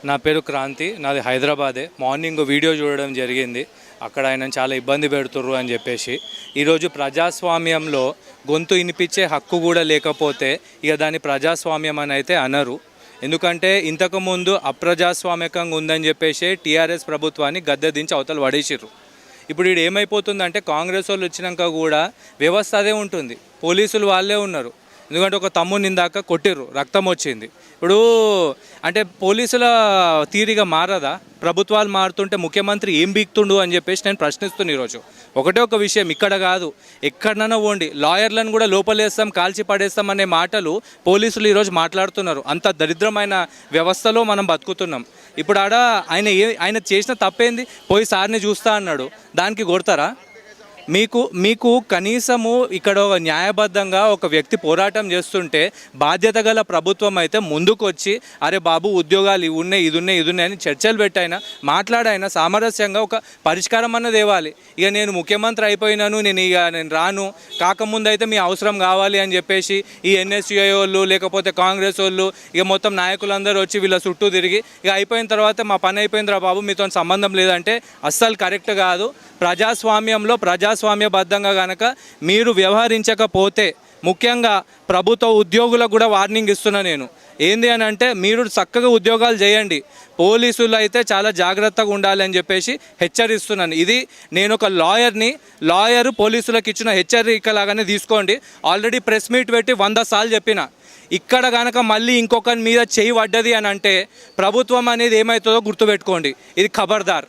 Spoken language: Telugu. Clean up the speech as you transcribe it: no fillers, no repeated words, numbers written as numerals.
నా పేరు క్రాంతి, నాది హైదరాబాదే. మార్నింగ్ వీడియో చూడడం జరిగింది. అక్కడ ఆయన చాలా ఇబ్బంది పెడుతుర్రు అని చెప్పేసి. ఈరోజు ప్రజాస్వామ్యంలో గొంతు వినిపించే హక్కు కూడా లేకపోతే ఇక దాన్ని ప్రజాస్వామ్యం అని అయితే అనరు. ఎందుకంటే ఇంతకుముందు అప్రజాస్వామికంగా ఉందని చెప్పేసి టీఆర్ఎస్ ప్రభుత్వాన్ని గద్దె దించి అవతల పడేసిర్రు. ఇప్పుడు ఇది ఏమైపోతుందంటే కాంగ్రెస్ వాళ్ళు వచ్చినాక కూడా వ్యవస్థ అదే ఉంటుంది, పోలీసులు వాళ్ళే ఉన్నారు. ఎందుకంటే ఒక తమ్ముని ఇందాక కొట్టిర్రు, రక్తం వచ్చింది. ఇప్పుడు అంటే పోలీసుల తీరిగా మారదా? ప్రభుత్వాలు మారుతుంటే ముఖ్యమంత్రి ఏం బీక్తుండు అని చెప్పేసి నేను ప్రశ్నిస్తున్నాను ఈరోజు. ఒకటే ఒక విషయం, ఇక్కడ కాదు ఎక్కడనైనా పోండి, లాయర్లను కూడా లోపలేస్తాం, కాల్చి పడేస్తాం అనే మాటలు పోలీసులు ఈరోజు మాట్లాడుతున్నారు. అంత దరిద్రమైన వ్యవస్థలో మనం బతుకుతున్నాం. ఇప్పుడు ఆయన చేసిన తప్పేంది? పోయి సార్ని చూస్తా అన్నాడు, దానికి కొడతారా? మీకు కనీసము ఇక్కడ న్యాయబద్ధంగా ఒక వ్యక్తి పోరాటం చేస్తుంటే బాధ్యత గల ప్రభుత్వం అయితే ముందుకు వచ్చి అరే బాబు ఉద్యోగాలు ఇవి ఉన్నాయి, ఇది ఉన్నాయి అని చర్చలు పెట్టైనా మాట్లాడైనా సామరస్యంగా ఒక పరిష్కారం అన్నది ఇవ్వాలి. ఇక నేను ముఖ్యమంత్రి అయిపోయినాను, నేను రాను, కాకముందు అయితే మీ అవసరం కావాలి అని చెప్పేసి ఈ ఎన్ఎస్యుఐ వాళ్ళు లేకపోతే కాంగ్రెస్ వాళ్ళు ఇక మొత్తం నాయకులందరూ వచ్చి వీళ్ళ చుట్టూ తిరిగి ఇక అయిపోయిన తర్వాత మా పని అయిపోయిందిరా బాబు మీతో సంబంధం లేదంటే అస్సలు కరెక్ట్ కాదు. ప్రజాస్వామ్యంలో ప్రజాస్వామ్యబద్ధంగా కనుక మీరు వ్యవహరించకపోతే, ముఖ్యంగా ప్రభుత్వ ఉద్యోగులకు కూడా వార్నింగ్ ఇస్తున్నా నేను. ఏంది అని అంటే మీరు చక్కగా ఉద్యోగాలు చేయండి, పోలీసులు అయితే చాలా జాగ్రత్తగా ఉండాలి అని చెప్పేసి హెచ్చరిస్తున్నాను. ఇది నేను ఒక లాయర్ పోలీసులకు ఇచ్చిన హెచ్చరికలాగానే తీసుకోండి. ఆల్రెడీ ప్రెస్ మీట్ పెట్టి 100 సార్లు చెప్పిన. ఇక్కడ కనుక మళ్ళీ ఇంకొకరి మీద చేయి పడ్డది అని అంటే ప్రభుత్వం అనేది ఏమవుతుందో గుర్తుపెట్టుకోండి. ఇది ఖబర్దార్.